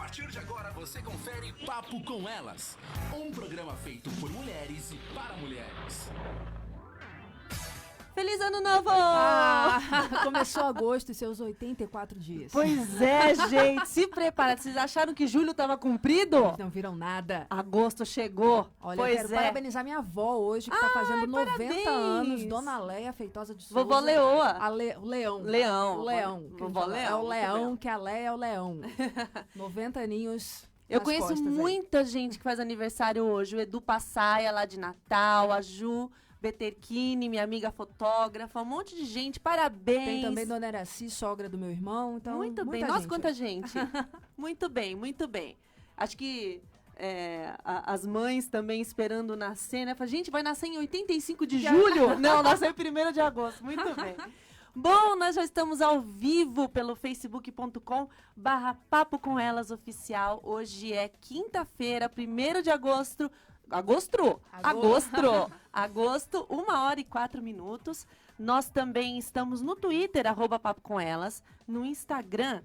partir de agora você confere Papo com Elas, um programa feito por mulheres e para mulheres. Feliz Ano Novo! Começou agosto e seus 84 dias. Pois é, gente, se prepara. Vocês acharam que julho tava cumprido? Eles não viram nada. Agosto chegou. Olha, pois eu quero parabenizar minha avó hoje, que tá fazendo 90 parabéns. anos. Dona Leia Feitosa de Souza. Vovó Leoa. O Leão. Leão. O Leão. Vovó Leão. É o Leão, que a Leia é o Leão. 90 aninhos. Eu conheço muita gente que faz aniversário hoje. O Edu Passaia, lá de Natal, a Ju Beterchini, minha amiga fotógrafa, um monte de gente, parabéns. Tem também Dona Eraci, sogra do meu irmão, então muito bem, nossa, quanta gente. Muito bem, muito bem. Acho que as mães também esperando nascer, né? Fala, gente, vai nascer em 85 de julho? Não, nasceu em 1º de agosto, muito bem. Bom, nós já estamos ao vivo pelo facebook.com/Papo com Elas Oficial. Hoje é quinta-feira, 1º de agosto. Agosto, 1h04. Nós também estamos no Twitter, @Papo com Elas, no Instagram,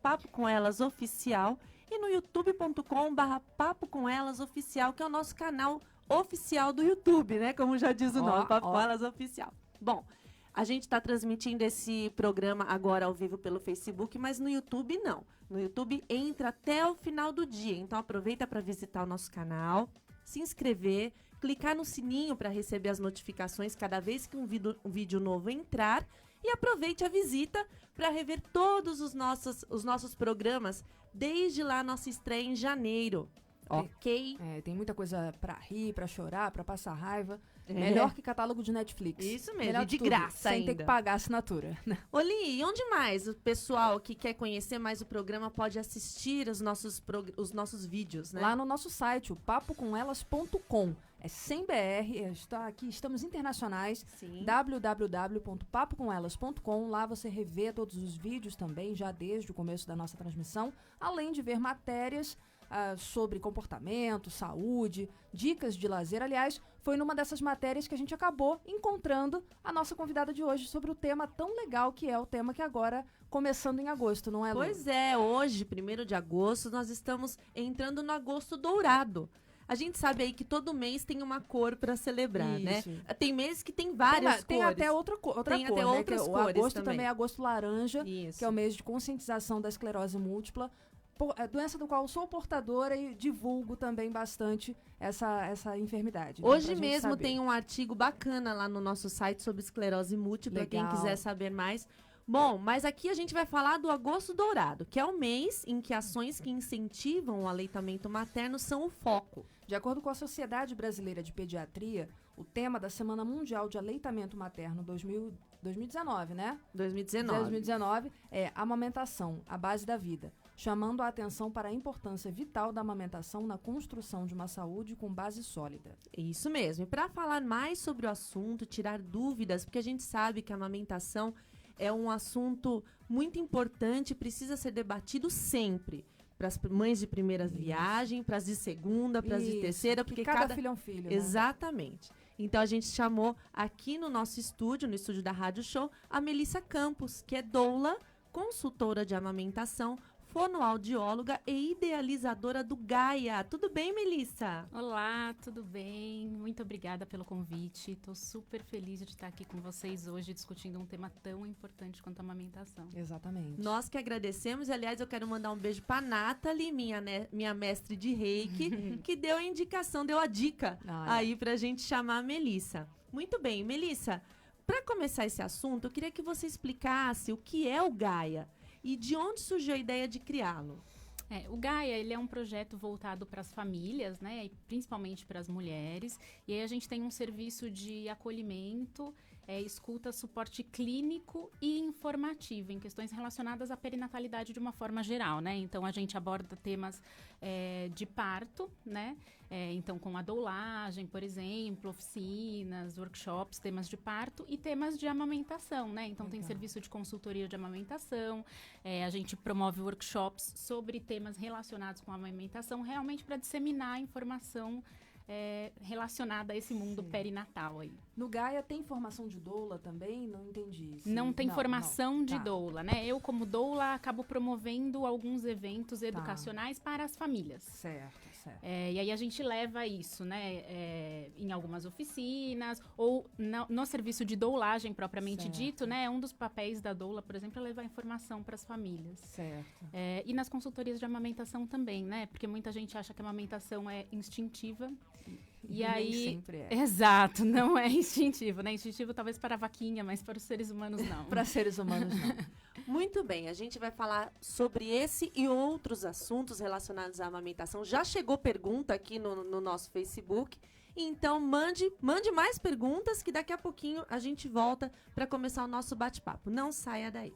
@Papo com Elas Oficial e no youtube.com/Papo com Elas Oficial, que é o nosso canal oficial do YouTube, né? Como já diz o nome, Papo com Elas Oficial. Bom, a gente está transmitindo esse programa agora ao vivo pelo Facebook, mas no YouTube não. No YouTube entra até o final do dia, então aproveita para visitar o nosso canal, se inscrever, clicar no sininho para receber as notificações cada vez que um vídeo novo entrar e aproveite a visita para rever todos os nossos programas desde lá a nossa estreia em janeiro. Ok? Tem muita coisa pra rir, pra chorar, pra passar raiva. Melhor que catálogo de Netflix. Isso mesmo, melhor de tudo, graça sem ainda. ter que pagar a assinatura. Oli, e onde mais o pessoal que quer conhecer mais o programa pode assistir os nossos vídeos, né? Lá no nosso site, o papocomelas.com. É sem BR, estamos internacionais. Sim. www.papocomelas.com. Lá você revê todos os vídeos também, já desde o começo da nossa transmissão, além de ver matérias sobre comportamento, saúde, dicas de lazer. Aliás, foi numa dessas matérias que a gente acabou encontrando a nossa convidada de hoje sobre o tema tão legal que é o tema que agora, começando em agosto, não é, Lu? Pois é, hoje, 1º de agosto, nós estamos entrando no agosto dourado. A gente sabe aí que todo mês tem uma cor para celebrar, Isso. né? Tem meses que tem várias cores. Tem até outra cor, Tem até né? outras O cores agosto também é agosto laranja, Isso. que é o mês de conscientização da esclerose múltipla. Doença do qual eu sou portadora e divulgo também bastante essa enfermidade. Hoje mesmo tem um artigo bacana lá no nosso site sobre esclerose múltipla, Legal. quem quiser saber mais. Bom, mas aqui a gente vai falar do Agosto Dourado, que é o mês em que ações que incentivam o aleitamento materno são o foco. De acordo com a Sociedade Brasileira de Pediatria, o tema da Semana Mundial de Aleitamento Materno 2019, né? 2019 é amamentação, a base da vida, chamando a atenção para a importância vital da amamentação na construção de uma saúde com base sólida. Isso mesmo. E para falar mais sobre o assunto, tirar dúvidas, porque a gente sabe que a amamentação é um assunto muito importante, precisa ser debatido sempre. Para as mães de primeira viagem, para as de segunda, para as de terceira, porque cada filho é um filho, né? Exatamente. Então a gente chamou aqui no nosso estúdio, no estúdio da Rádio Show, a Melissa Campos, que é doula, consultora de amamentação, fonoaudióloga e idealizadora do Gaia. Tudo bem, Melissa? Olá, tudo bem? Muito obrigada pelo convite. Estou super feliz de estar aqui com vocês hoje discutindo um tema tão importante quanto a amamentação. Exatamente. Nós que agradecemos e, aliás, eu quero mandar um beijo para Nathalie, minha mestre de reiki, que deu a indicação, deu a dica aí para a gente chamar a Melissa. Muito bem, Melissa, para começar esse assunto, eu queria que você explicasse o que é o Gaia e de onde surgiu a ideia de criá-lo. O Gaia, ele é um projeto voltado para as famílias, né, e principalmente para as mulheres. E aí a gente tem um serviço de acolhimento, escuta, suporte clínico e informativo em questões relacionadas à perinatalidade de uma forma geral, né? Então a gente aborda temas de parto, né? Então com a doulagem, por exemplo, oficinas, workshops, temas de parto e temas de amamentação, né? Então tem serviço de consultoria de amamentação, a gente promove workshops sobre temas relacionados com a amamentação, realmente para disseminar a informação relacionada a esse mundo perinatal aí. No Gaia tem formação de doula também? Não entendi. Não tem formação de Tá. doula, né? Eu, como doula, acabo promovendo alguns eventos educacionais para as famílias. Certo. E aí a gente leva isso, né, em algumas oficinas ou no serviço de doulagem propriamente Certo. dito, né? Um dos papéis da doula, por exemplo, é levar informação para as famílias. Certo. E nas consultorias de amamentação também, né? Porque muita gente acha que a amamentação é instintiva. E nem aí, sempre é. exato, não é instintivo, né? Instintivo talvez para a vaquinha, mas para os seres humanos não. Para seres humanos, não. Muito bem, a gente vai falar sobre esse e outros assuntos relacionados à amamentação. Já chegou pergunta aqui no nosso Facebook, então mande mais perguntas que daqui a pouquinho a gente volta para começar o nosso bate-papo. Não saia daí.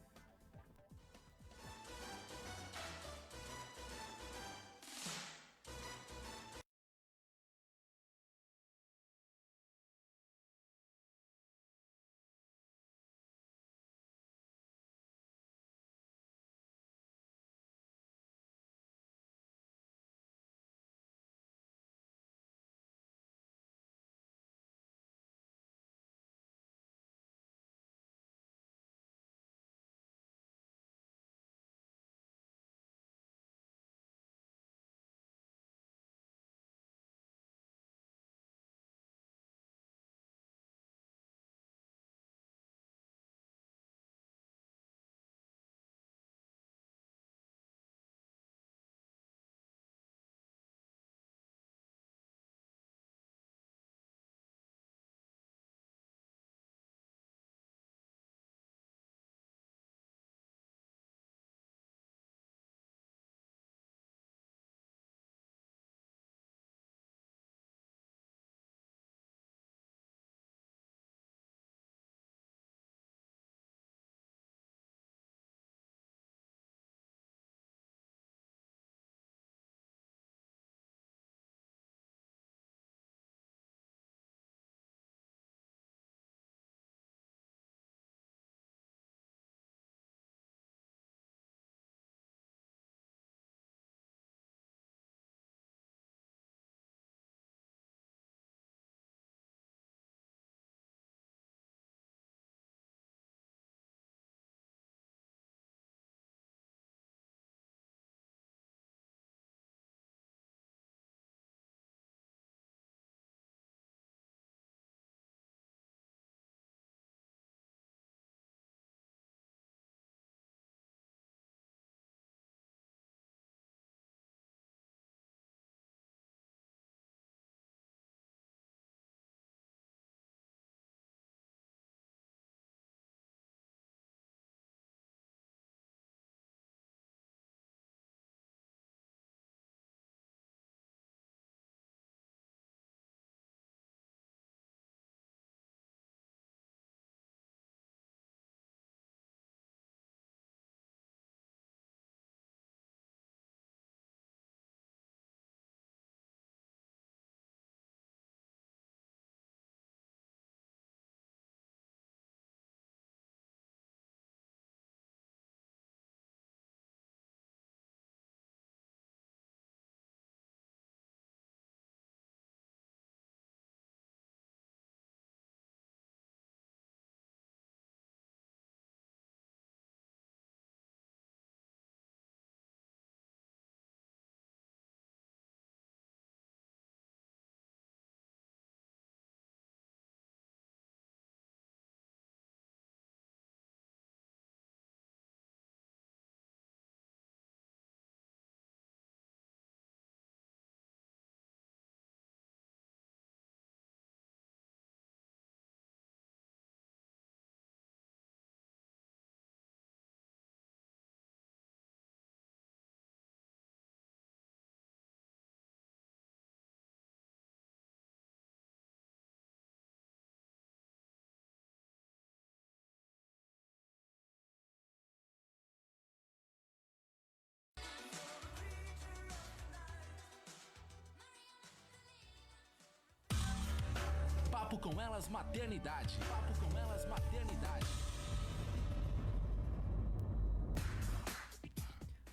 Papo com Elas Maternidade. Papo com Elas Maternidade.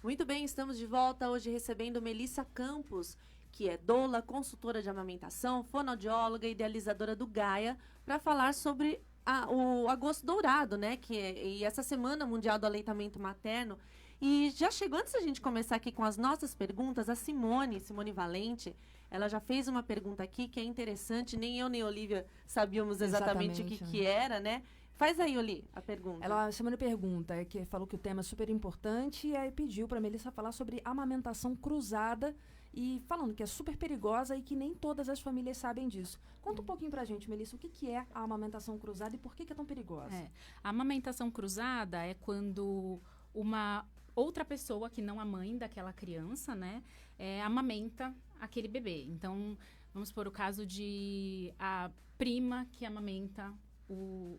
Muito bem, estamos de volta hoje recebendo Melissa Campos, que é doula, consultora de amamentação, fonoaudióloga e idealizadora do Gaia, para falar sobre o Agosto Dourado, né? E essa Semana Mundial do Aleitamento Materno. E já chegou, antes da gente começar aqui com as nossas perguntas, a Simone Valente, ela já fez uma pergunta aqui que é interessante, nem eu nem a Olivia sabíamos exatamente o que era, né? Faz aí, Oli, a pergunta. A Simone pergunta, que falou que o tema é super importante e aí pediu para a Melissa falar sobre amamentação cruzada e falando que é super perigosa e que nem todas as famílias sabem disso. Conta um pouquinho pra gente, Melissa, o que é a amamentação cruzada e por que é tão perigosa? A amamentação cruzada é quando uma outra pessoa, que não a mãe daquela criança, né, amamenta aquele bebê. Então, vamos supor o caso de a prima que amamenta o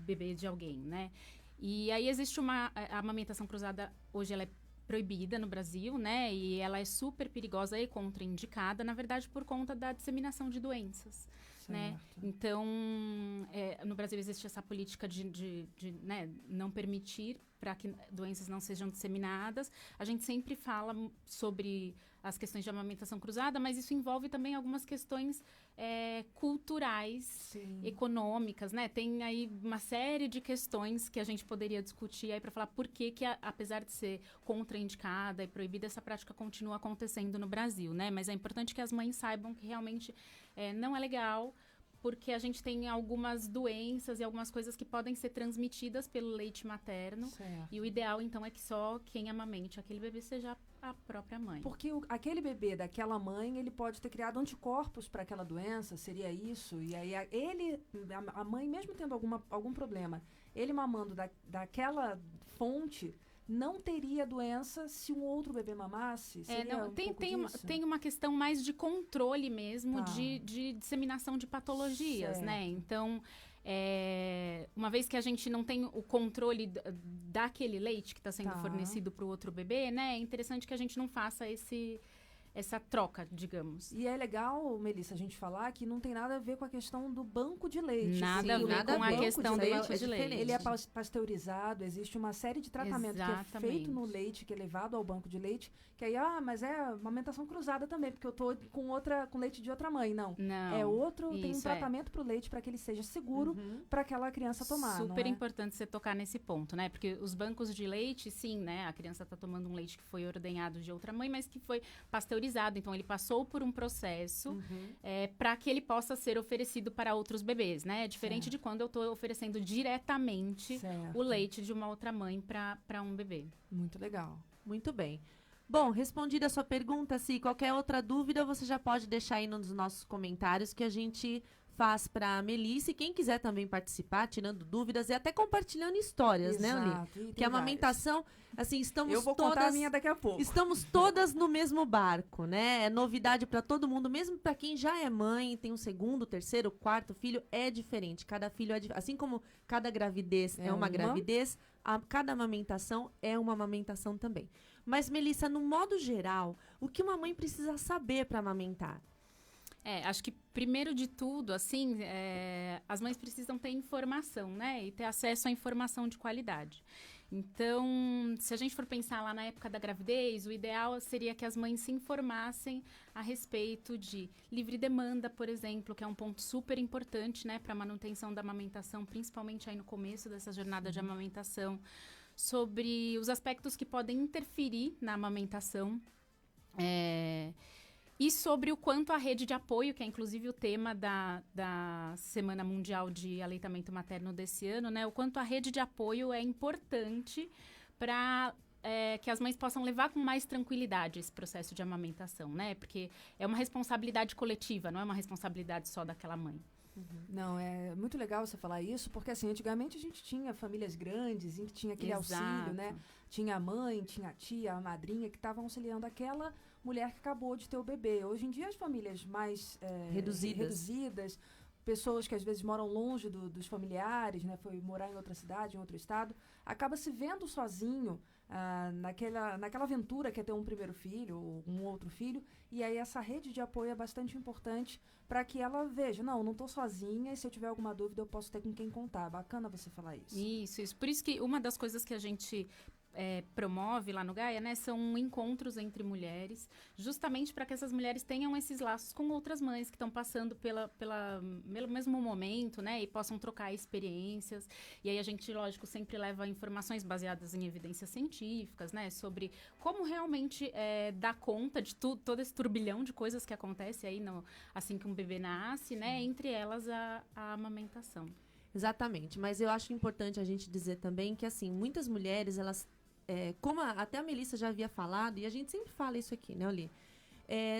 bebê de alguém, né? E aí existe a amamentação cruzada, hoje ela é proibida no Brasil, né? E ela é super perigosa e contraindicada, na verdade, por conta da disseminação de doenças, né? Então, no Brasil existe essa política de né, não permitir para que doenças não sejam disseminadas. A gente sempre fala sobre as questões de amamentação cruzada, mas isso envolve também algumas questões culturais, sim, econômicas, né? Tem aí uma série de questões que a gente poderia discutir aí para falar por que apesar de ser contraindicada e proibida, essa prática continua acontecendo no Brasil, né? Mas é importante que as mães saibam que realmente não é legal, porque a gente tem algumas doenças e algumas coisas que podem ser transmitidas pelo leite materno. Certo. E o ideal, então, é que só quem amamente aquele bebê seja a própria mãe. Porque aquele bebê daquela mãe, ele pode ter criado anticorpos para aquela doença, seria isso? E aí a mãe, mesmo tendo algum problema, ele mamando daquela fonte, não teria doença se um outro bebê mamasse? Tem uma questão mais de controle mesmo, de disseminação de patologias, certo, né? Então, uma vez que a gente não tem o controle daquele leite que está sendo fornecido para o outro bebê, né? É interessante que a gente não faça essa troca, digamos. E é legal, Melissa, a gente falar que não tem nada a ver com a questão do banco de leite. Nada a ver com a questão do banco de leite. Ele é pasteurizado, existe uma série de tratamentos que é feito no leite, que é levado ao banco de leite, que aí, mas é amamentação cruzada também, porque eu tô com leite de outra mãe. Não. É outro, tem um tratamento pro leite para que ele seja seguro para aquela criança tomar. Super importante você tocar nesse ponto, né? Porque os bancos de leite, sim, né? A criança tá tomando um leite que foi ordenhado de outra mãe, mas que foi pasteurizado. Então, ele passou por um processo para que ele possa ser oferecido para outros bebês, né? É diferente de quando eu estou oferecendo diretamente o leite de uma outra mãe para um bebê. Muito legal. Muito bem. Bom, respondida a sua pergunta, se qualquer outra dúvida, você já pode deixar aí nos nossos comentários que a gente faz para a Melissa, e quem quiser também participar, tirando dúvidas e até compartilhando histórias, né, Oli? Que a amamentação, assim, eu vou contar a minha daqui a pouco. Estamos todas no mesmo barco, né? É novidade para todo mundo, mesmo para quem já é mãe, tem um segundo, terceiro, quarto filho, é diferente. Cada filho é assim como cada gravidez é uma gravidez, cada amamentação é uma amamentação também. Mas, Melissa, no modo geral, o que uma mãe precisa saber para amamentar? Acho que, primeiro de tudo, assim, as mães precisam ter informação, né? E ter acesso à informação de qualidade. Então, se a gente for pensar lá na época da gravidez, o ideal seria que as mães se informassem a respeito de livre demanda, por exemplo, que é um ponto super importante, né? Para a manutenção da amamentação, principalmente aí no começo dessa jornada de amamentação. Sobre os aspectos que podem interferir na amamentação. E sobre o quanto a rede de apoio, que é inclusive o tema da Semana Mundial de Aleitamento Materno desse ano, né? O quanto a rede de apoio é importante para que as mães possam levar com mais tranquilidade esse processo de amamentação, né? Porque é uma responsabilidade coletiva, não é uma responsabilidade só daquela mãe. Não, é muito legal você falar isso, porque assim, antigamente a gente tinha famílias grandes em que tinha aquele auxílio, né? Tinha a mãe, tinha a tia, a madrinha que estavam auxiliando aquela mulher que acabou de ter o bebê. Hoje em dia as famílias mais reduzidas, pessoas que às vezes moram longe dos familiares, né? Foi morar em outra cidade, em outro estado, acaba se vendo sozinho naquela aventura que é ter um primeiro filho ou um outro filho, e aí essa rede de apoio é bastante importante para que ela veja, não estou sozinha, e se eu tiver alguma dúvida eu posso ter com quem contar. Bacana você falar isso. Isso. Por isso que uma das coisas que a gente promove lá no Gaia, né, são encontros entre mulheres, justamente para que essas mulheres tenham esses laços com outras mães que estão passando pelo mesmo momento, né, e possam trocar experiências. E aí a gente, lógico, sempre leva informações baseadas em evidências científicas, né, sobre como realmente dar conta de todo esse turbilhão de coisas que acontece aí assim que um bebê nasce, né, entre elas a amamentação. Exatamente, mas eu acho importante a gente dizer também que, assim, muitas mulheres, elas, como até a Melissa já havia falado, e a gente sempre fala isso aqui, né, Oli?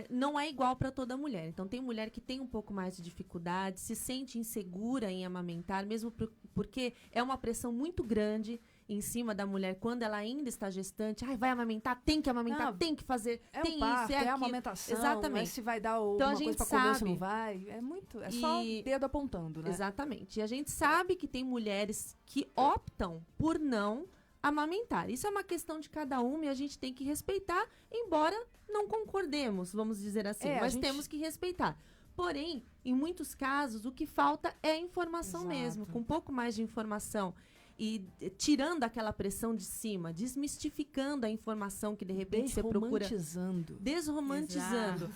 Não é igual para toda mulher. Então, tem mulher que tem um pouco mais de dificuldade, se sente insegura em amamentar, mesmo porque é uma pressão muito grande em cima da mulher quando ela ainda está gestante. Ai, vai amamentar, tem que amamentar, tem que fazer, tem o parto, isso, a aquilo. amamentação, Exatamente. se vai dar alguma então, coisa pra comer, se não vai. É só dedo apontando, né? Exatamente. E a gente sabe que tem mulheres que optam por não amamentar. Isso é uma questão de cada uma e a gente tem que respeitar, embora não concordemos, vamos dizer assim. Mas temos que respeitar. Porém, em muitos casos, o que falta é informação mesmo. Com um pouco mais de informação e tirando aquela pressão de cima, desmistificando a informação que de repente você procura. Desromantizando.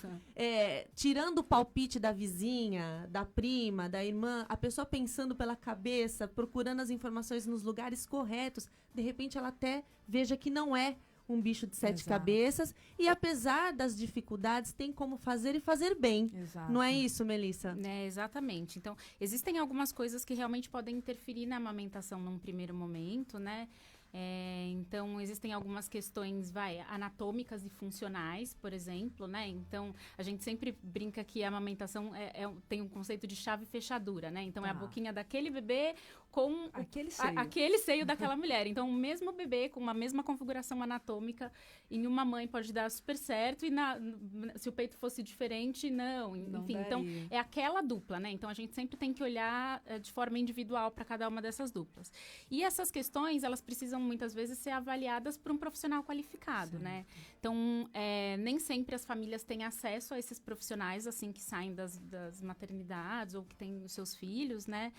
Tirando o palpite da vizinha, da prima, da irmã, a pessoa pensando pela cabeça, procurando as informações nos lugares corretos, de repente ela até veja que não é um bicho de 7 cabeças e apesar das dificuldades tem como fazer e fazer bem. Não é isso, Melissa? Exatamente. Então, existem algumas coisas que realmente podem interferir na amamentação num primeiro momento, né? Então, existem algumas questões, anatômicas e funcionais, por exemplo, né? Então, a gente sempre brinca que a amamentação tem um conceito de chave e fechadura, né? Então, é a boquinha daquele bebê com aquele seio daquela mulher. Então, o mesmo bebê com uma mesma configuração anatômica em uma mãe pode dar super certo e se o peito fosse diferente, não. Enfim, então, é aquela dupla, né? Então, a gente sempre tem que olhar de forma individual para cada uma dessas duplas. E essas questões, elas precisam muitas vezes ser avaliadas por um profissional qualificado, né? Então, nem sempre as famílias têm acesso a esses profissionais assim que saem das maternidades ou que têm os seus filhos, né?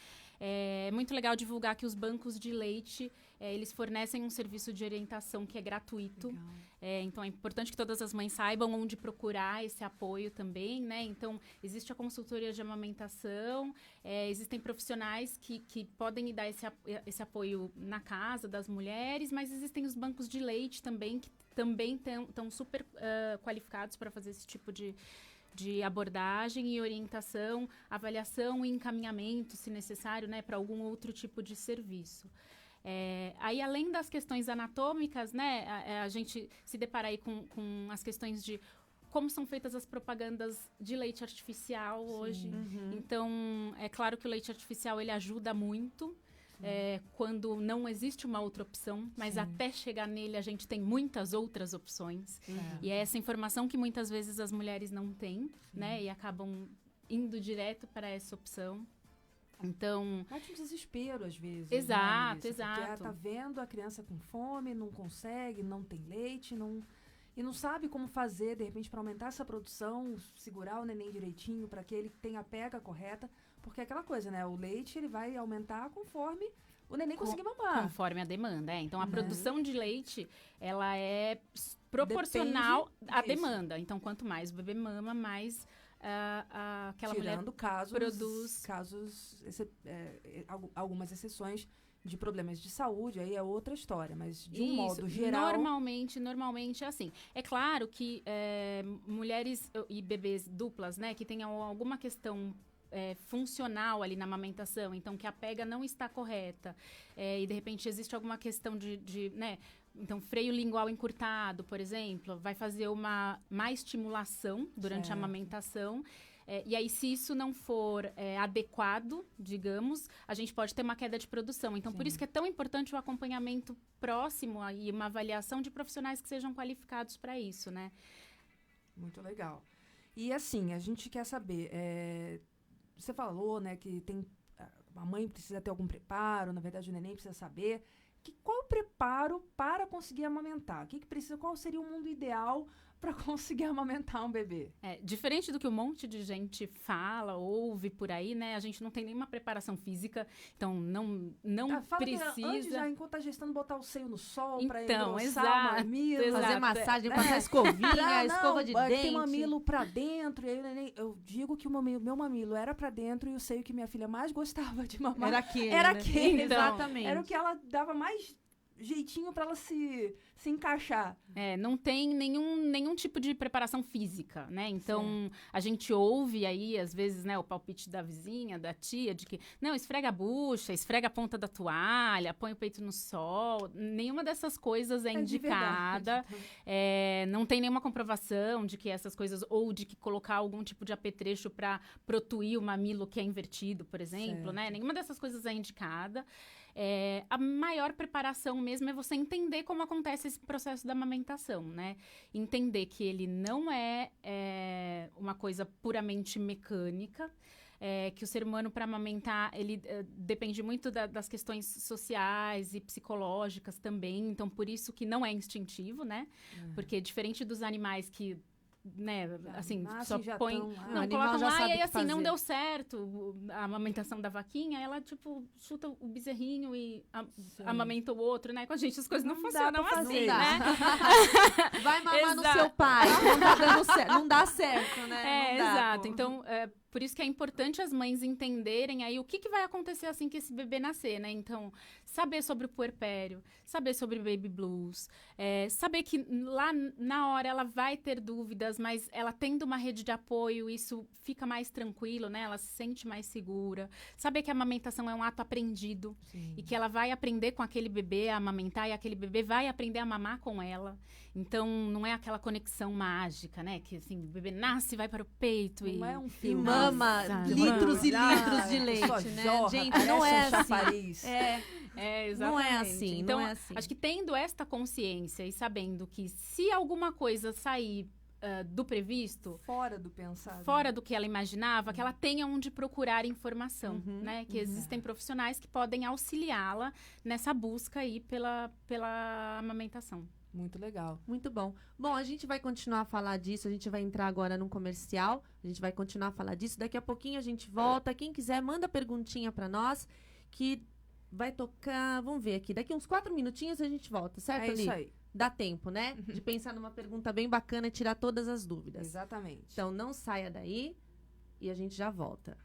É muito legal divulgar que os bancos de leite, eles fornecem um serviço de orientação que é gratuito. Então, é importante que todas as mães saibam onde procurar esse apoio também, né? Então, existe a consultoria de amamentação, existem profissionais que podem dar esse apoio na casa das mulheres, mas existem os bancos de leite também, que também estão super qualificados para fazer esse tipo de abordagem e orientação, avaliação e encaminhamento, se necessário, né, para algum outro tipo de serviço. Aí, além das questões anatômicas, né, a gente se depara aí com as questões de como são feitas as propagandas de leite artificial hoje. Então, é claro que o leite artificial, ele ajuda muito, quando não existe uma outra opção, mas até chegar nele a gente tem muitas outras opções. E é essa informação que muitas vezes as mulheres não têm, né? E acabam indo direto para essa opção. Então... Bate um desespero, às vezes. Exato, né, exato. Porque tá vendo a criança com fome, não consegue, não tem leite, e não sabe como fazer, de repente, para aumentar essa produção, segurar o neném direitinho, para que ele tenha a pega correta. Porque é aquela coisa, né? O leite, ele vai aumentar conforme o neném conseguir mamar. Conforme a demanda, Então, a produção de leite, ela é proporcional à demanda. Então, quanto mais o bebê mama, mais aquela mulher produz. Algumas exceções de problemas de saúde, aí é outra história, mas de um modo geral... Normalmente é assim. É claro que mulheres e bebês duplas, né, que tenham alguma questão funcional ali na amamentação, então que a pega não está correta, e de repente existe alguma questão de né, então freio lingual encurtado, por exemplo, vai fazer uma má estimulação durante a amamentação. E aí, se isso não for adequado, digamos, a gente pode ter uma queda de produção. Então, por isso que é tão importante o acompanhamento próximo e uma avaliação de profissionais que sejam qualificados para isso, né? Muito legal. E assim, a gente quer saber, você falou, né, que a mãe precisa ter algum preparo, na verdade o neném precisa saber. Qual o preparo para conseguir amamentar? Qual seria o mundo ideal para conseguir amamentar um bebê. Diferente do que um monte de gente fala, ouve por aí, né? A gente não tem nenhuma preparação física, então não Fala precisa. que antes, já, enquanto tá gestando, botar o seio no sol para Então, engrossar exato, o mamilo. exato. Fazer massagem, passar escovinha, escova de dente. Tem mamilo pra dentro. E aí, neném, eu digo que meu mamilo era pra dentro e o seio que minha filha mais gostava de mamar Era aquele, era né? aquele. Então, Exatamente. Era o que ela dava mais jeitinho pra ela se encaixar. Não tem nenhum tipo de preparação física, né? Então, a gente ouve aí, às vezes, né, o palpite da vizinha, da tia, de que, não, esfrega a bucha, esfrega a ponta da toalha, põe o peito no sol. Nenhuma dessas coisas é indicada. Não tem nenhuma comprovação de que essas coisas, ou de que colocar algum tipo de apetrecho para protuir o mamilo que é invertido, por exemplo, né? Nenhuma dessas coisas é indicada. A maior preparação mesmo é você entender como acontece esse processo da amamentação, né? Entender que ele não é uma coisa puramente mecânica, que o ser humano, para amamentar, ele depende muito das questões sociais e psicológicas também, então por isso que não é instintivo, né? Porque diferente dos animais que, né, assim, só põe, não, colocam lá e aí assim, não deu certo a amamentação da vaquinha, ela tipo chuta o bezerrinho e amamenta o outro, né? Com a gente as coisas não funcionam assim, né? Vai mamar no Exato. seu pai, não tá dando certo, não dá certo, né? Não dá, Exato. pô. Então, por isso que é importante as mães entenderem aí o que vai acontecer assim que esse bebê nascer, né? Então, saber sobre o puerpério, saber sobre baby blues, saber que lá na hora ela vai ter dúvidas, mas ela tendo uma rede de apoio, isso fica mais tranquilo, né? Ela se sente mais segura. Saber que a amamentação é um ato aprendido. Sim. E que ela vai aprender com aquele bebê a amamentar e aquele bebê vai aprender a mamar com ela. Então, não é aquela conexão mágica, né? Que assim, o bebê nasce, vai para o peito Não é um E filme. mama Nossa, litros e mama. litros de leite, Só né? jorra, Gente, parece não é um assim. chafariz. Exatamente. Não é assim, Então, não é assim. acho que tendo esta consciência e sabendo que se alguma coisa sair do previsto, Fora do pensado. fora do que ela imaginava, que ela tenha onde procurar informação, né? Que existem profissionais que podem auxiliá-la nessa busca aí pela amamentação. Muito legal. Muito bom. Bom, a gente vai continuar a falar disso, a gente vai entrar agora num comercial, a gente vai continuar a falar disso, daqui a pouquinho a gente volta. Quem quiser, manda perguntinha pra nós, que vai tocar, vamos ver aqui, daqui uns 4 minutinhos a gente volta, certo, É isso aí. Dá tempo, né? De pensar numa pergunta bem bacana e tirar todas as dúvidas. Exatamente. Então, não saia daí e a gente já volta.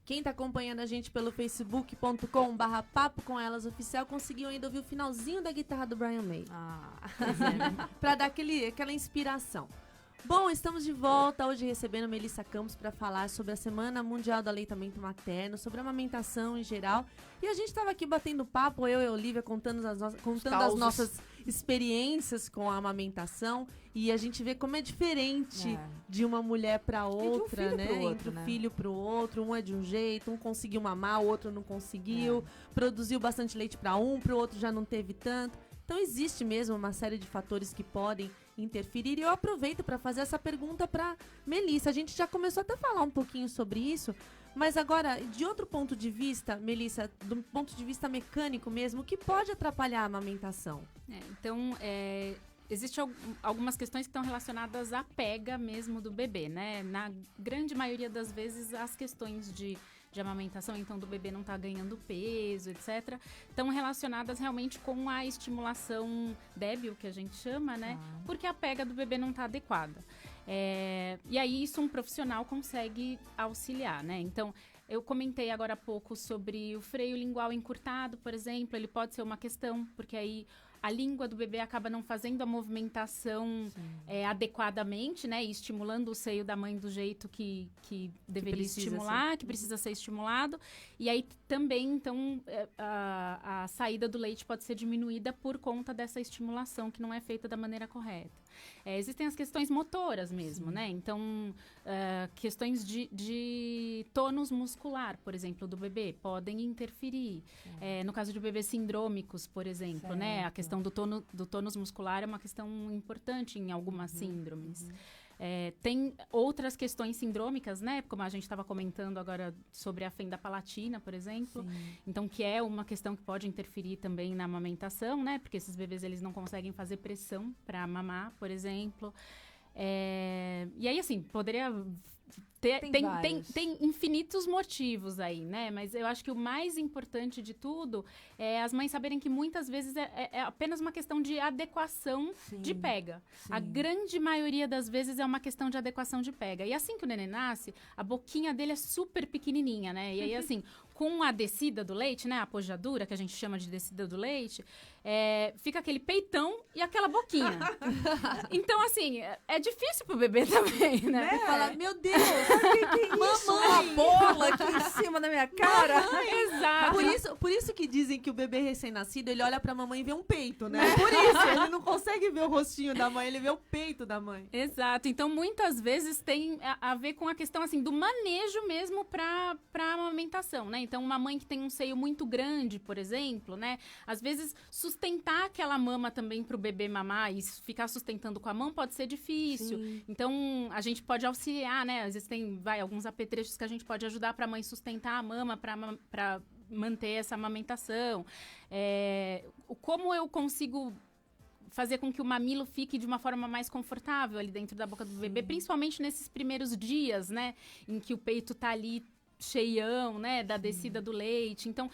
Quem tá acompanhando a gente pelo facebook.com/papo com elas oficial conseguiu ainda ouvir o finalzinho da guitarra do Brian May. Pra dar aquela inspiração. Bom, estamos de volta hoje recebendo Melissa Campos para falar sobre a Semana Mundial do Aleitamento Materno, sobre a amamentação em geral. E a gente estava aqui batendo papo, eu e a Olivia, contando as nossas experiências com a amamentação. E a gente vê como é diferente de uma mulher para outra, né? Entre um filho para o outro. Um é de um jeito, um conseguiu mamar, o outro não conseguiu. Produziu bastante leite para um, para o outro já não teve tanto. Então existe mesmo uma série de fatores que podem interferir. E eu aproveito para fazer essa pergunta para Melissa. A gente já começou até a falar um pouquinho sobre isso, mas agora, de outro ponto de vista, Melissa, do ponto de vista mecânico mesmo, o que pode atrapalhar a amamentação? Existem algumas questões que estão relacionadas à pega mesmo do bebê, né? Na grande maioria das vezes, as questões de amamentação, então do bebê não tá ganhando peso, etc., estão relacionadas realmente com a estimulação débil, que a gente chama, né? Porque a pega do bebê não tá adequada. E aí isso um profissional consegue auxiliar, né? Então, eu comentei agora há pouco sobre o freio lingual encurtado, por exemplo, ele pode ser uma questão, porque aí a língua do bebê acaba não fazendo a movimentação adequadamente, né? E estimulando o seio da mãe do jeito que deveria estimular, que precisa ser estimulado. E aí também, então, a saída do leite pode ser diminuída por conta dessa estimulação que não é feita da maneira correta. Existem as questões motoras mesmo, né? Então, questões de tônus muscular, por exemplo, do bebê, podem interferir. No caso de bebês sindrômicos, por exemplo, né? A questão do tônus muscular é uma questão importante em algumas síndromes. Tem outras questões sindrômicas, né? Como a gente estava comentando agora sobre a fenda palatina, por exemplo. Então, que é uma questão que pode interferir também na amamentação, né? Porque esses bebês, eles não conseguem fazer pressão para mamar, por exemplo. E aí, assim, poderia... Tem infinitos motivos aí, né? Mas eu acho que o mais importante de tudo é as mães saberem que muitas vezes é apenas uma questão de adequação de pega. A grande maioria das vezes é uma questão de adequação de pega. E assim que o neném nasce, a boquinha dele é super pequenininha, né? E aí, assim, com a descida do leite, né? A pojadura, que a gente chama de descida do leite, fica aquele peitão e aquela boquinha. Então, assim, é difícil pro bebê também, né? Fala, meu Deus, que isso? Uma bola aqui em cima da minha cara. Exato. Por isso que dizem que o bebê recém-nascido, ele olha pra mamãe e vê um peito, né? Por isso, ele não consegue ver o rostinho da mãe, ele vê o peito da mãe. Exato. Então, muitas vezes tem a ver com a questão, assim, do manejo mesmo pra amamentação, né? Então, uma mãe que tem um seio muito grande, por exemplo, né? Às vezes, sustentar aquela mama também pro bebê mamar e ficar sustentando com a mão pode ser difícil. Então, a gente pode auxiliar, né? Às vezes tem, alguns apetrechos que a gente pode ajudar pra mãe sustentar a mama pra manter essa amamentação. Como eu consigo fazer com que o mamilo fique de uma forma mais confortável ali dentro da boca do bebê, principalmente nesses primeiros dias, né? Em que o peito tá ali cheião, né, da descida do leite. Então,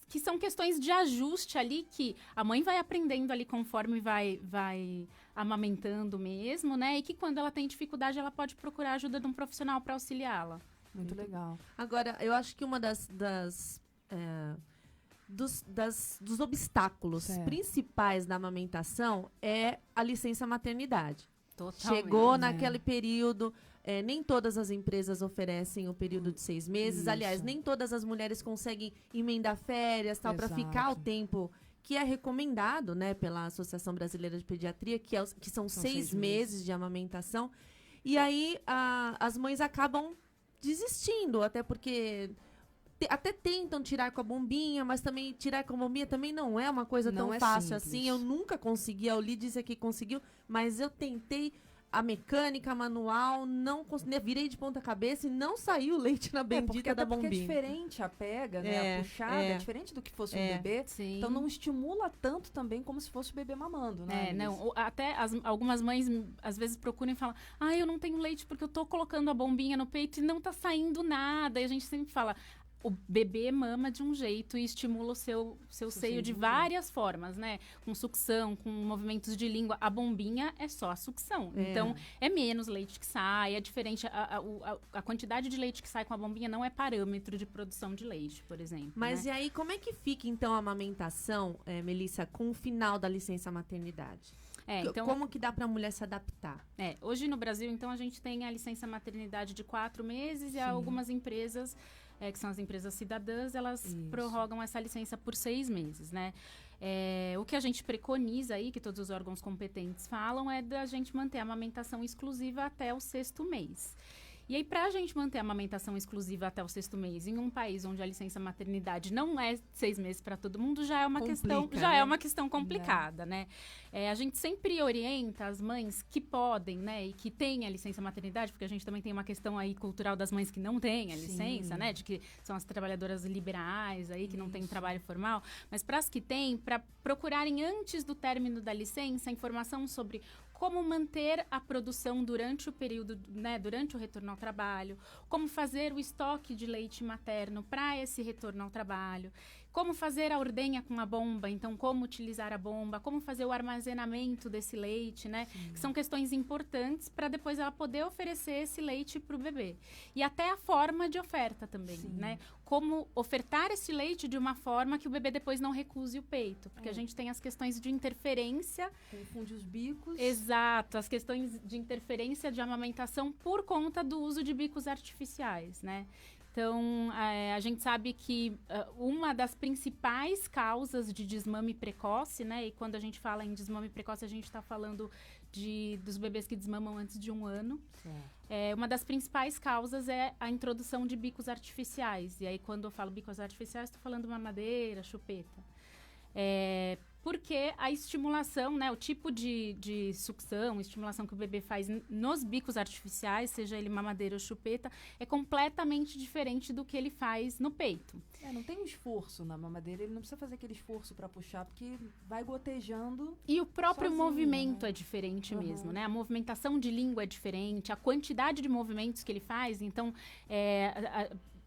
que são questões de ajuste ali que a mãe vai aprendendo ali conforme vai amamentando mesmo, né? E que quando ela tem dificuldade, ela pode procurar a ajuda de um profissional para auxiliá-la. Muito legal. Agora, eu acho que uma dos obstáculos principais da amamentação é a licença maternidade. Totalmente. Chegou naquele período... nem todas as empresas oferecem o período de 6 meses. Isso. Aliás, nem todas as mulheres conseguem emendar férias, tal, para ficar o tempo que é recomendado, né, pela Associação Brasileira de Pediatria, que são 6 meses de amamentação. E aí, as mães acabam desistindo, até porque... Até tentam tirar com a bombinha, mas também tirar com a bombinha também não é uma coisa tão fácil assim. Eu nunca consegui, a Oli disse que conseguiu, mas eu tentei... A mecânica, manual, não consegui, virei de ponta cabeça e não saiu o leite na bendita da bombinha. Porque é diferente a pega, né? A puxada é diferente do que fosse um bebê. Sim. Então não estimula tanto também como se fosse o bebê mamando, né? Até algumas mães às vezes procuram e falam: eu não tenho leite porque eu tô colocando a bombinha no peito e não tá saindo nada. E a gente sempre fala: o bebê mama de um jeito e estimula o seu seio de várias formas, né? Com sucção, com movimentos de língua. A bombinha é só a sucção. Então, é menos leite que sai, é diferente. A quantidade de leite que sai com a bombinha não é parâmetro de produção de leite, por exemplo. Mas né? e aí, como é que fica, então, a amamentação, Melissa, com o final da licença maternidade? Então, Como que dá para a mulher se adaptar? Hoje no Brasil, então, a gente tem a licença maternidade de 4 meses e algumas empresas, que são as empresas cidadãs, elas prorrogam essa licença por 6 meses, né? O que a gente preconiza aí, que todos os órgãos competentes falam, é da gente manter a amamentação exclusiva até o 6º mês. E aí, para a gente manter a amamentação exclusiva até o 6º mês em um país onde a licença maternidade não é 6 meses para todo mundo, já é uma questão complicada, né? A gente sempre orienta as mães que podem, né, e que têm a licença maternidade, porque a gente também tem uma questão aí cultural das mães que não têm a licença, né, de que são as trabalhadoras liberais aí, que não têm trabalho formal, mas para as que têm, para procurarem antes do término da licença informação sobre como manter a produção durante o período, né, durante o retorno ao trabalho, como fazer o estoque de leite materno para esse retorno ao trabalho, como fazer a ordenha com a bomba, então como utilizar a bomba, como fazer o armazenamento desse leite, né, que são questões importantes para depois ela poder oferecer esse leite para o bebê. E até a forma de oferta também, né, como ofertar esse leite de uma forma que o bebê depois não recuse o peito, porque a gente tem as questões de interferência. Confunde os bicos. Exato, as questões de interferência de amamentação por conta do uso de bicos artificiais, né? Então, a gente sabe que uma das principais causas de desmame precoce, né? E quando a gente fala em desmame precoce, a gente está falando dos bebês que desmamam antes de 1 ano. Uma das principais causas é a introdução de bicos artificiais. E aí, quando eu falo bicos artificiais, estou falando mamadeira, chupeta. Porque a estimulação, né, o tipo de sucção, estimulação que o bebê faz nos bicos artificiais, seja ele mamadeira ou chupeta, é completamente diferente do que ele faz no peito. Não tem um esforço na mamadeira, ele não precisa fazer aquele esforço para puxar, porque vai gotejando. E o próprio sozinho, movimento né? é diferente mesmo, né? A movimentação de língua é diferente, a quantidade de movimentos que ele faz, então...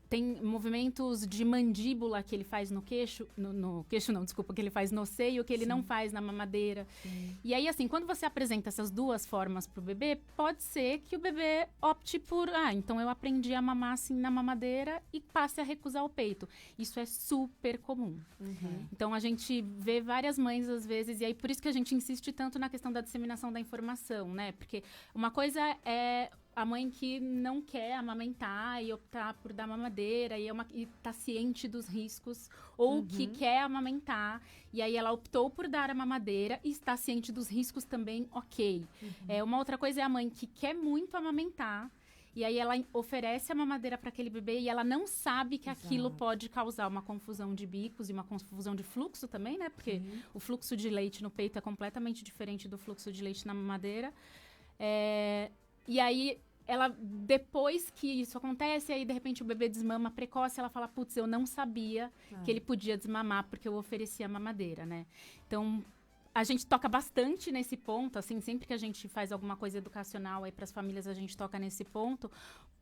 tem movimentos de mandíbula que ele faz no queixo, que ele faz no seio, que ele não faz na mamadeira. E aí, assim, quando você apresenta essas duas formas pro bebê, pode ser que o bebê opte por, então eu aprendi a mamar assim na mamadeira e passe a recusar o peito. Isso é super comum. Então, a gente vê várias mães, às vezes, e aí por isso que a gente insiste tanto na questão da disseminação da informação, né? Porque uma coisa é a mãe que não quer amamentar e optar por dar mamadeira e tá ciente dos riscos, ou que quer amamentar e aí ela optou por dar a mamadeira e está ciente dos riscos também, ok. Uma outra coisa é a mãe que quer muito amamentar e aí ela oferece a mamadeira para aquele bebê e ela não sabe que aquilo pode causar uma confusão de bicos e uma confusão de fluxo também, né? Porque o fluxo de leite no peito é completamente diferente do fluxo de leite na mamadeira. E aí, depois que isso acontece, aí de repente o bebê desmama precoce, ela fala, putz, eu não sabia que ele podia desmamar porque eu oferecia a mamadeira, né? Então, a gente toca bastante nesse ponto, assim, sempre que a gente faz alguma coisa educacional aí para as famílias, a gente toca nesse ponto,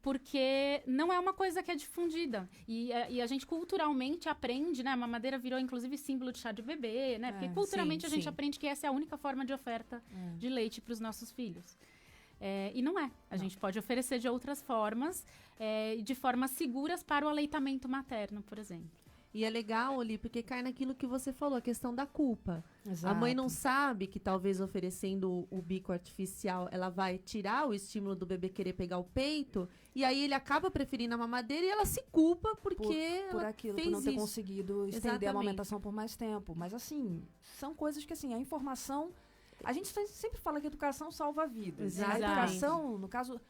porque não é uma coisa que é difundida. E a gente culturalmente aprende, né? A mamadeira virou, inclusive, símbolo de chá de bebê, né? Porque culturalmente a gente aprende que essa é a única forma de oferta de leite para os nossos filhos. E não é. A gente pode oferecer de outras formas, de formas seguras para o aleitamento materno, por exemplo. E é legal, Oli, porque cai naquilo que você falou, a questão da culpa. Exato. A mãe não sabe que talvez oferecendo o bico artificial, ela vai tirar o estímulo do bebê querer pegar o peito, e aí ele acaba preferindo a mamadeira e ela se culpa porque por ela aquilo, fez por não ter isso. conseguido estender Exatamente. a amamentação por mais tempo. Mas assim, são coisas que assim, a informação... A gente sempre fala que a educação salva vidas. Exatamente. A educação, no caso,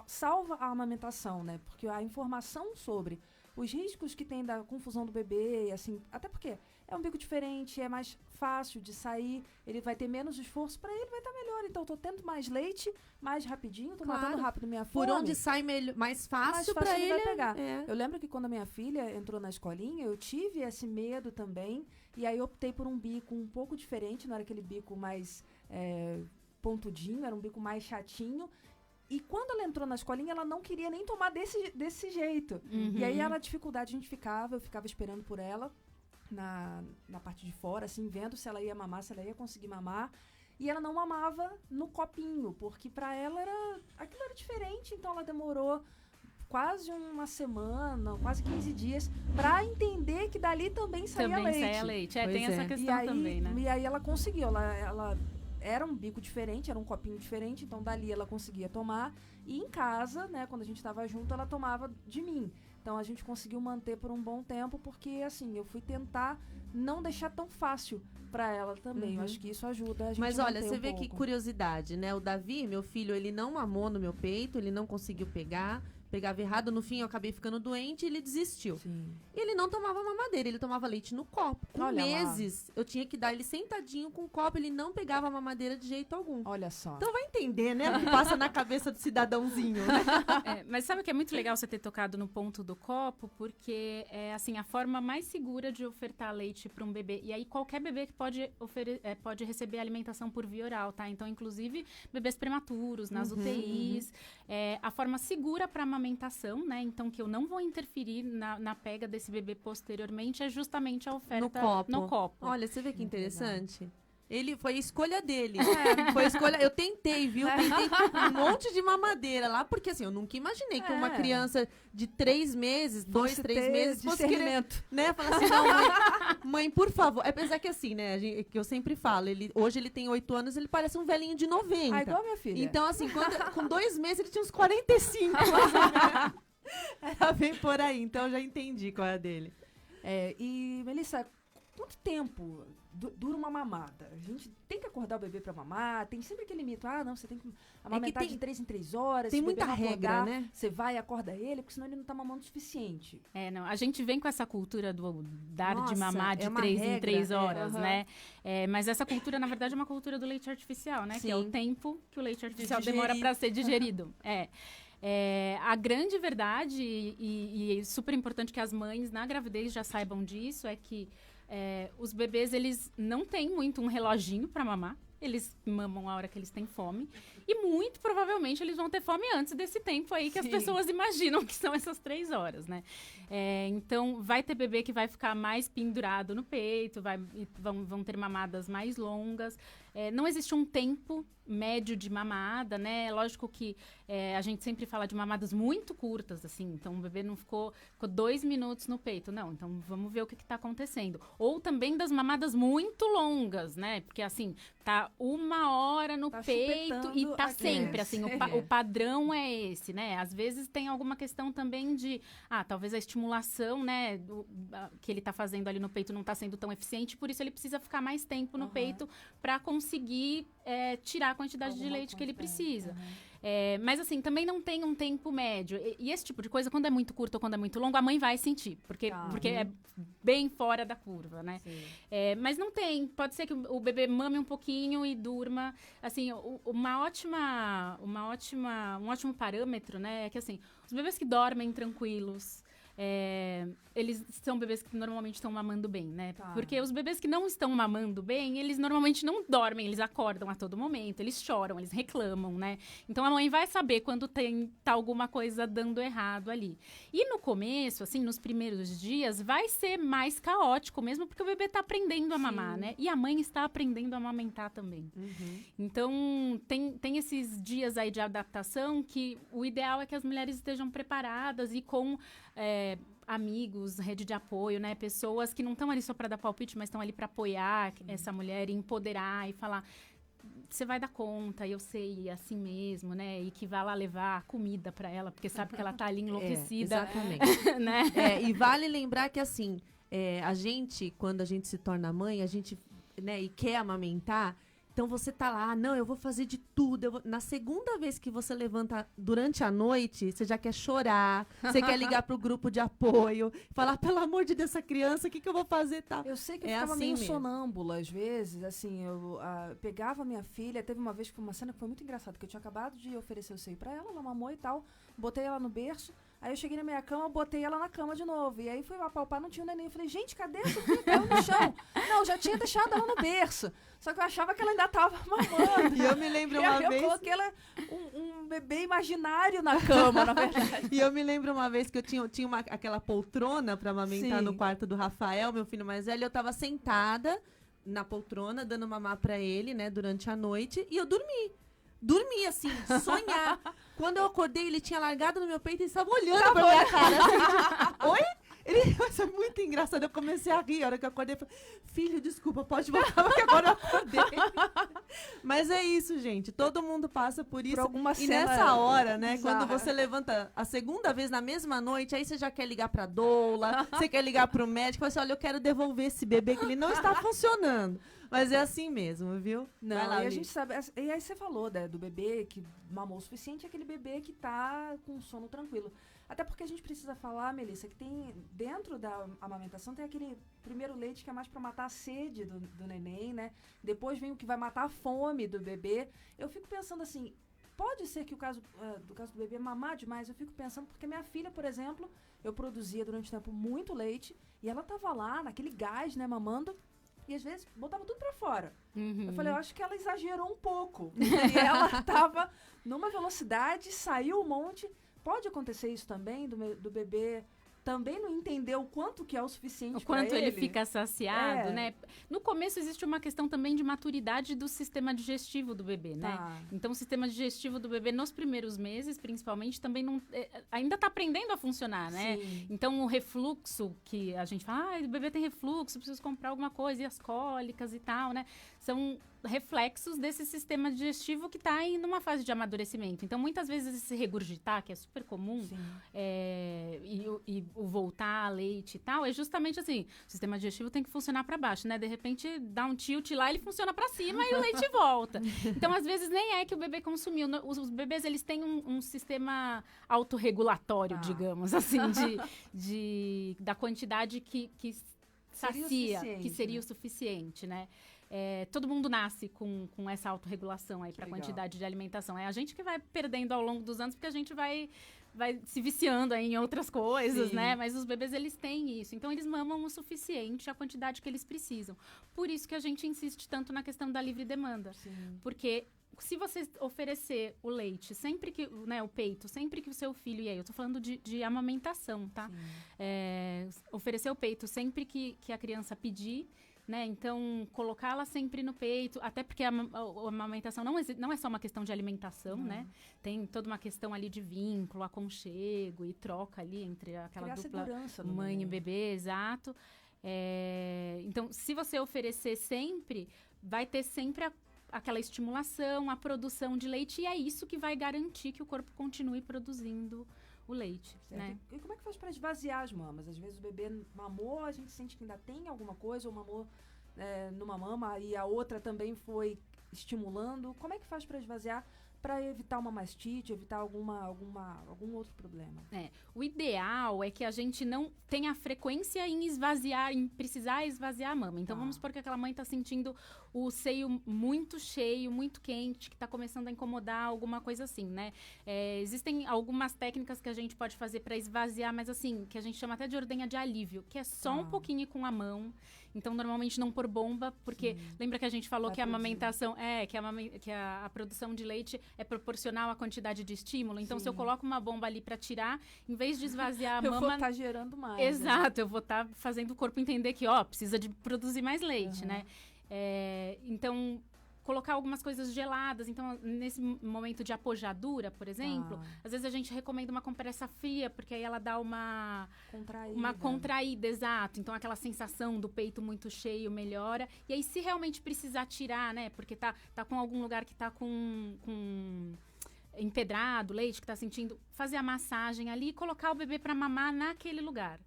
salva a amamentação, né? Porque a informação sobre os riscos que tem da confusão do bebê, assim, até porque é um bico diferente, é mais fácil de sair, ele vai ter menos esforço, para ele vai estar melhor. Então, eu tô tendo mais leite, mais rapidinho, tô matando rápido minha fome. Por onde sai mais fácil para ele vai pegar. É. Eu lembro que quando a minha filha entrou na escolinha, eu tive esse medo também, e aí eu optei por um bico um pouco diferente, não era aquele bico mais pontudinho, era um bico mais chatinho, E quando ela entrou na escolinha, ela não queria nem tomar desse jeito. E aí, era a dificuldade, eu ficava esperando por ela na parte de fora, assim, vendo se ela ia mamar, se ela ia conseguir mamar. E ela não mamava no copinho, porque pra ela aquilo era diferente, então ela demorou quase uma semana, quase 15 dias, pra entender que dali também saía leite. Saia leite. Pois Tem essa questão também, né? E aí ela conseguiu, ela era um bico diferente, era um copinho diferente, então dali ela conseguia tomar. E em casa, né, quando a gente estava junto, ela tomava de mim. Então a gente conseguiu manter por um bom tempo, porque assim, eu fui tentar não deixar tão fácil para ela também. Eu acho que isso ajuda a gente. Mas olha, manter você um vê pouco. que curiosidade, né? O Davi, meu filho, ele não mamou no meu peito, ele não conseguiu pegava errado, no fim eu acabei ficando doente e ele desistiu. Sim. E ele não tomava mamadeira, ele tomava leite no copo. Com Olha lá. meses, eu tinha que dar ele sentadinho com o copo, ele não pegava mamadeira de jeito algum. Olha só. Então vai entender, né? O que passa na cabeça do cidadãozinho, né? Mas sabe que é muito legal você ter tocado no ponto do copo, porque é assim, a forma mais segura de ofertar leite para um bebê. E aí qualquer bebê que pode receber alimentação por via oral, tá? Então, inclusive, bebês prematuros, nas UTIs. A forma segura para amamentação, né? Então, que eu não vou interferir na pega desse bebê posteriormente, é justamente a oferta no copo. Olha, você vê que interessante. Ele foi a escolha dele. Foi a escolha. Eu tentei, viu? Tentei um monte de mamadeira lá, porque assim, eu nunca imaginei que uma criança de 3 meses, 2, 3 meses, fosse querer, né? Falar assim, não, mãe, por favor. Apesar que assim, né? Que eu sempre falo, hoje ele tem 8 anos, ele parece um velhinho de 90. Ah, igual minha filha. Então, assim, com 2 meses ele tinha uns 45. Era bem por aí, então eu já entendi qual é a dele. E, Melissa, quanto tempo dura uma mamada? A gente tem que acordar o bebê pra mamar? Tem sempre aquele mito, não, você tem que amamentar de 3 em 3 horas. Tem se o bebê muita não regra, acordar, né? Você vai e acorda ele, porque senão ele não tá mamando o suficiente. Não, a gente vem com essa cultura do dar Nossa, de mamar de é uma 3 regra, em 3 horas, aham. né? Mas essa cultura, na verdade, é uma cultura do leite artificial, né? Que é o Sim. tempo que o leite artificial digerir. demora para ser digerido. A grande verdade, e super importante que as mães na gravidez já saibam disso, é que os bebês, eles não têm muito um reloginho para mamar. Eles mamam a hora que eles têm fome. E muito provavelmente eles vão ter fome antes desse tempo aí que as pessoas imaginam que são essas 3 horas, né? Então, vai ter bebê que vai ficar mais pendurado no peito, vão ter mamadas mais longas. Não existe um tempo médio de mamada, né? Lógico que a gente sempre fala de mamadas muito curtas, assim. Então, o bebê não ficou 2 minutos no peito. Não, então vamos ver o que está acontecendo. Ou também das mamadas muito longas, né? Porque, assim, tá 1 hora no peito e tá sempre, assim, o padrão é esse, né? Às vezes tem alguma questão também de, talvez a estimulação, né, que ele tá fazendo ali no peito não tá sendo tão eficiente, por isso ele precisa ficar mais tempo no peito para conseguir tirar a quantidade de leite que ele precisa. Mas assim, também não tem um tempo médio. E esse tipo de coisa, quando é muito curto ou quando é muito longo, a mãe vai sentir, porque é bem fora da curva, né? Mas não tem. Pode ser que o bebê mame um pouquinho e durma. Assim, um ótimo parâmetro, né? É que assim, os bebês que dormem tranquilos, eles são bebês que normalmente estão mamando bem, né? Porque os bebês que não estão mamando bem, eles normalmente não dormem, eles acordam a todo momento, eles choram, eles reclamam, né? Então a mãe vai saber quando tá alguma coisa dando errado ali. E no começo, assim, nos primeiros dias, vai ser mais caótico mesmo, porque o bebê tá aprendendo a mamar, né? E a mãe está aprendendo a amamentar também. Então, tem esses dias aí de adaptação que o ideal é que as mulheres estejam preparadas e com amigos, rede de apoio, né? Pessoas que não estão ali só para dar palpite, mas estão ali para apoiar essa mulher, empoderar e falar: você vai dar conta, eu sei, assim mesmo, né? E que vá lá levar comida para ela, porque sabe que ela tá ali enlouquecida. Exatamente. Né? E vale lembrar que, assim, a gente, quando a gente se torna mãe, a gente, né, e quer amamentar, então você tá lá, não, eu vou fazer de tudo. Na segunda vez que você levanta durante a noite, você já quer chorar, você quer ligar pro grupo de apoio, falar, pelo amor de Deus, essa criança, o que eu vou fazer? Tá? Eu sei que eu ficava assim meio mesmo. sonâmbula, às vezes, assim, eu pegava minha filha, teve uma vez que foi uma cena que foi muito engraçada, que eu tinha acabado de oferecer o seio pra ela mamou e tal, botei ela no berço, aí eu cheguei na minha cama, botei ela na cama de novo, e aí fui apalpar, não tinha o neném, eu falei, gente, cadê essa filha? Caiu no chão. Não, já tinha deixado ela no berço, só que eu achava que ela ainda tava mamando. E eu me lembro E aí uma eu vez... coloquei ela, um bebê imaginário na cama, na verdade. E eu me lembro uma vez que eu tinha aquela poltrona pra amamentar Sim. no quarto do Rafael, meu filho mais velho, eu tava sentada na poltrona, dando mamar pra ele, né, durante a noite, e eu dormi. Dormi, assim, sonhar. Quando eu acordei, ele tinha largado no meu peito e estava olhando pra minha cara. Assim, oi? Isso é muito engraçado. Eu comecei a rir. A hora que eu acordei, eu falei, filho, desculpa, pode voltar, porque agora eu acordei. Mas é isso, gente. Todo mundo passa por isso. Por alguma E cena nessa hora, né, bizarra. quando você levanta a segunda vez na mesma noite, aí você já quer ligar pra doula, você quer ligar pro médico, fala assim, olha, eu quero devolver esse bebê que ele não está funcionando. Mas é assim mesmo, viu? Não, Vai lá, e a Liz. gente sabe. E aí você falou, né, do bebê que mamou o suficiente, é aquele bebê que tá com sono tranquilo. Até porque a gente precisa falar, Melissa, que tem dentro da amamentação tem aquele primeiro leite que é mais para matar a sede do neném, né? Depois vem o que vai matar a fome do bebê. Eu fico pensando assim, pode ser que o caso do bebê mamar demais. Eu fico pensando porque minha filha, por exemplo, eu produzia durante um tempo muito leite e ela tava lá naquele gás, né, mamando. E às vezes botava tudo pra fora. Uhum. Eu falei, eu acho que ela exagerou um pouco. E ela tava numa velocidade, saiu um monte. Pode acontecer isso também, do bebê também não entender o quanto que é o suficiente O quanto pra ele fica saciado, É. né? No começo existe uma questão também de maturidade do sistema digestivo do bebê, né? Tá. Então o sistema digestivo do bebê nos primeiros meses, principalmente, também não ainda tá aprendendo a funcionar, né? Sim. Então o refluxo que a gente fala, o bebê tem refluxo, preciso comprar alguma coisa, e as cólicas e tal, né? São reflexos desse sistema digestivo que está em uma fase de amadurecimento. Então, muitas vezes, esse regurgitar, que é super comum, Sim. e o voltar a leite e tal, é justamente assim, o sistema digestivo tem que funcionar para baixo, né? De repente, dá um tilt lá, ele funciona para cima e o leite volta. Então, às vezes, nem é que o bebê consumiu. Os bebês, eles têm um sistema autorregulatório, digamos assim, da quantidade que sacia, que seria o suficiente, né? Todo mundo nasce com essa autorregulação aí para a quantidade de alimentação. É a gente que vai perdendo ao longo dos anos, porque a gente vai se viciando aí em outras coisas, Sim. né? Mas os bebês, eles têm isso. Então, eles mamam o suficiente, a quantidade que eles precisam. Por isso que a gente insiste tanto na questão da livre demanda. Sim. Porque se você oferecer o leite, sempre que, né, o peito, sempre que o seu filho, e aí eu tô falando de amamentação, tá? Oferecer o peito sempre que a criança pedir, né? Então, colocá-la sempre no peito, até porque a amamentação não é só uma questão de alimentação, né? Tem toda uma questão ali de vínculo, aconchego e troca ali entre aquela Criar dupla segurança no mãe e neném. bebê, exato. Então, se você oferecer sempre, vai ter sempre aquela estimulação, a produção de leite, e é isso que vai garantir que o corpo continue produzindo o leite, Certo. né? E como é que faz para esvaziar as mamas? Às vezes o bebê mamou, a gente sente que ainda tem alguma coisa, ou mamou numa mama e a outra também foi estimulando. Como é que faz para esvaziar, para evitar uma mastite, evitar algum outro problema? O ideal é que a gente não tenha frequência em esvaziar, em precisar esvaziar a mama. Então, vamos supor que aquela mãe está sentindo o seio muito cheio, muito quente, que está começando a incomodar, alguma coisa assim, né? Existem algumas técnicas que a gente pode fazer para esvaziar, mas assim, que a gente chama até de ordenha de alívio, que é só um pouquinho com a mão. Então, normalmente não por bomba, porque lembra que a gente falou que a amamentação que a produção de leite é proporcional à quantidade de estímulo. Então, se eu coloco uma bomba ali para tirar, em vez de esvaziar a Eu mama, vou estar gerando mais. exato, eu vou estar fazendo o corpo entender que, precisa de produzir mais leite, né? Então, colocar algumas coisas geladas. Então, nesse momento de apojadura, por exemplo, às vezes a gente recomenda uma compressa fria, porque aí ela dá uma contraída, exato. Então, aquela sensação do peito muito cheio melhora. E aí, se realmente precisar tirar, né? Porque tá com algum lugar que tá com empedrado, leite, que tá sentindo, fazer a massagem ali e colocar o bebê para mamar naquele lugar.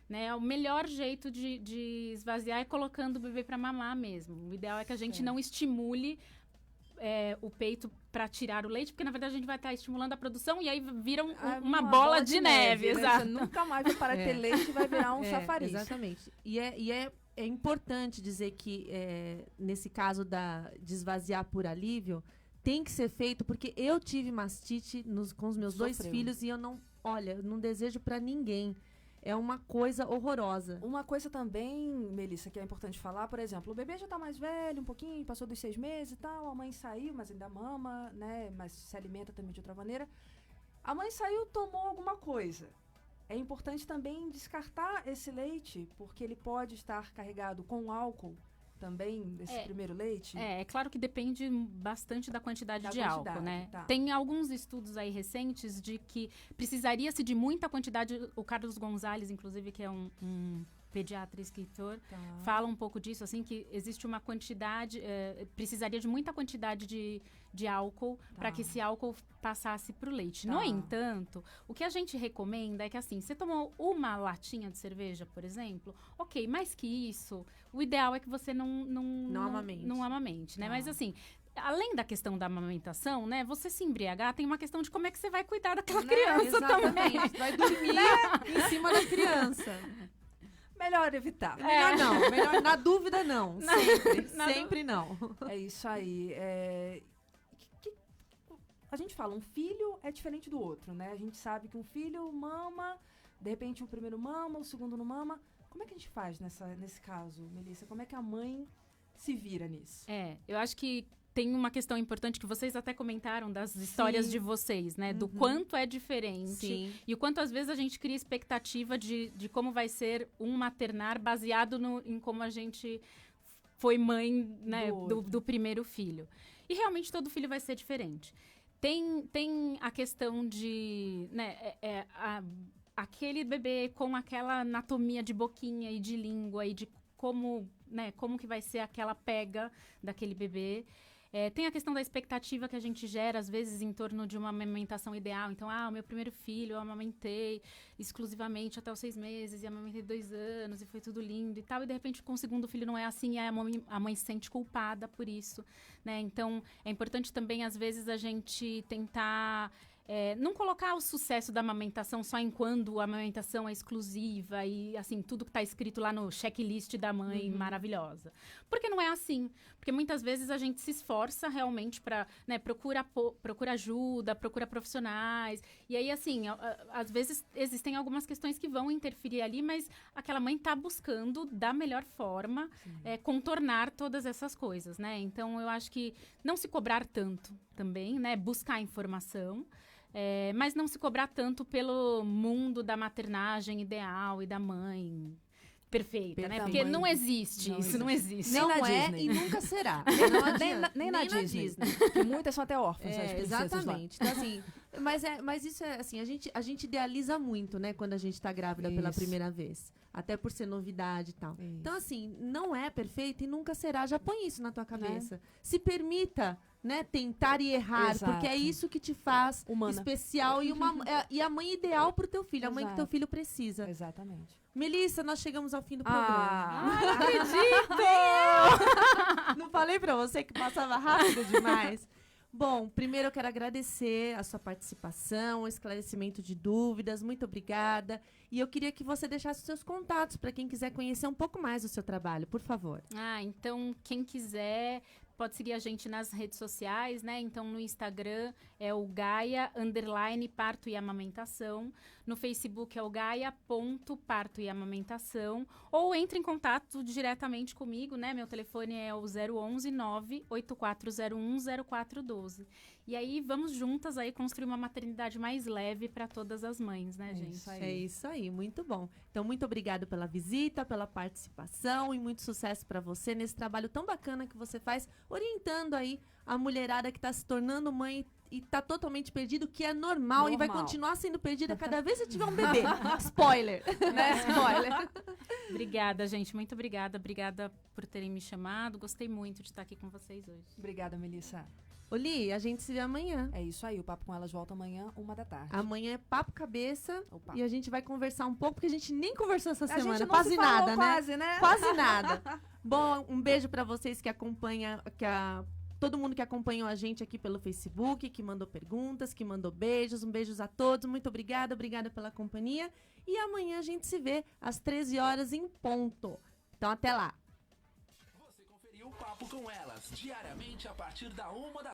Né? O melhor jeito de esvaziar é colocando o bebê para mamar mesmo. O ideal é que a gente não estimule o peito para tirar o leite, porque na verdade a gente vai estar estimulando a produção e aí vira uma bola de neve. Né? Exato. Você nunca mais vai parar de ter leite e vai virar um chafariz. Exatamente. E é importante dizer que nesse caso de esvaziar por alívio, tem que ser feito, porque eu tive mastite com os meus dois filhos e eu não desejo para ninguém. é uma coisa horrorosa. Uma coisa também, Melissa, que é importante falar, por exemplo, o bebê já tá mais velho, um pouquinho, passou dos 6 meses e tal, a mãe saiu, mas ainda mama, né, mas se alimenta também de outra maneira. A mãe saiu, tomou alguma coisa. É importante também descartar esse leite, porque ele pode estar carregado com álcool também, desse primeiro leite. É claro que depende bastante da quantidade de álcool, né? Tá. Tem alguns estudos aí recentes de que precisaria-se de muita quantidade. O Carlos Gonzalez, inclusive, que é um pediatra e escritor, fala um pouco disso, assim, que existe uma quantidade, precisaria de muita quantidade de álcool para que esse álcool passasse para o leite. No entanto, o que a gente recomenda é que, assim, você tomou uma latinha de cerveja, por exemplo, ok, mais que isso, o ideal é que você não amamente, né? Mas, assim, além da questão da amamentação, né? Você se embriagar, tem uma questão de como é que você vai cuidar daquela criança também. Vai dormir em cima da criança. Melhor evitar. Melhor não. Melhor, na dúvida, não. Sempre. Sempre não. É isso aí. A gente fala, um filho é diferente do outro, né? A gente sabe que um filho mama, de repente o primeiro mama, o segundo não mama. Como é que a gente faz nesse caso, Melissa? Como é que a mãe se vira nisso? Eu acho que tem uma questão importante que vocês até comentaram das histórias de vocês, né? Do quanto é diferente. Sim. E o quanto, às vezes, a gente cria expectativa de como vai ser um maternar baseado em como a gente foi mãe, né? Do primeiro filho. E, realmente, todo filho vai ser diferente. Tem a questão de, né? Aquele bebê com aquela anatomia de boquinha e de língua e de como que vai ser aquela pega daquele bebê. Tem a questão da expectativa que a gente gera, às vezes, em torno de uma amamentação ideal. Então, o meu primeiro filho eu amamentei exclusivamente até os 6 meses, e amamentei 2 anos, e foi tudo lindo e tal. E, de repente, com o segundo filho não é assim, e a mãe se sente culpada por isso, né? Então, é importante também, às vezes, a gente tentar... não colocar o sucesso da amamentação só em quando a amamentação é exclusiva e, assim, tudo que está escrito lá no checklist da mãe maravilhosa. Porque não é assim. Porque muitas vezes a gente se esforça realmente para, né, procura ajuda, procura profissionais. E aí, assim, às vezes existem algumas questões que vão interferir ali, mas aquela mãe está buscando, da melhor forma, contornar todas essas coisas, né? Então, eu acho que não se cobrar tanto também, né? Buscar informação. Mas não se cobrar tanto pelo mundo da maternagem ideal e da mãe perfeita, né? Porque não existe isso, não existe. Não é Disney. e nunca será. Nem na Disney. Que muitas são até órfãs, as princesas lá. Exatamente. Então, assim, mas isso é assim, a gente idealiza muito, né, quando a gente tá grávida pela primeira vez. Até por ser novidade e tal. Isso. Então, assim, não é perfeito e nunca será. Já põe isso na tua cabeça. Se permita, né, tentar e errar, Exato. porque é isso que te faz Humana. especial e a mãe ideal pro teu filho, a mãe que teu filho precisa. Exatamente. Melissa, nós chegamos ao fim do programa. Não acredito! Não falei pra você que passava rápido demais? Bom, primeiro eu quero agradecer a sua participação, o esclarecimento de dúvidas, muito obrigada. E eu queria que você deixasse os seus contatos para quem quiser conhecer um pouco mais do seu trabalho, por favor. Então, quem quiser pode seguir a gente nas redes sociais, né? Então, no Instagram é o Gaia_parto e amamentação. No Facebook é o Gaia.parto e amamentação. Ou entre em contato diretamente comigo, né? Meu telefone é o 011 98401 0412. E aí, vamos juntas aí construir uma maternidade mais leve para todas as mães, né, gente? É isso aí, muito bom. Então, muito obrigado pela visita, pela participação e muito sucesso para você nesse trabalho tão bacana que você faz, orientando aí a mulherada que está se tornando mãe e está totalmente perdido, que é normal e vai continuar sendo perdida cada vez que tiver um bebê. Spoiler, né? Spoiler. Obrigada, gente. Muito obrigada. Obrigada por terem me chamado. Gostei muito de estar aqui com vocês hoje. Obrigada, Melissa. Oli, a gente se vê amanhã. É isso aí, o Papo com Elas volta amanhã, 1h. Amanhã é Papo Cabeça. Opa. E a gente vai conversar um pouco, porque a gente nem conversou essa semana. A gente não quase se falou, nada, quase, né? Quase nada. Bom, um beijo pra vocês que acompanham, todo mundo que acompanhou a gente aqui pelo Facebook, que mandou perguntas, que mandou beijos. Um beijo a todos. Muito obrigada pela companhia. E amanhã a gente se vê às 13 horas em ponto. Então, até lá. Você conferiu o Papo com Elas, diariamente a partir da 1 da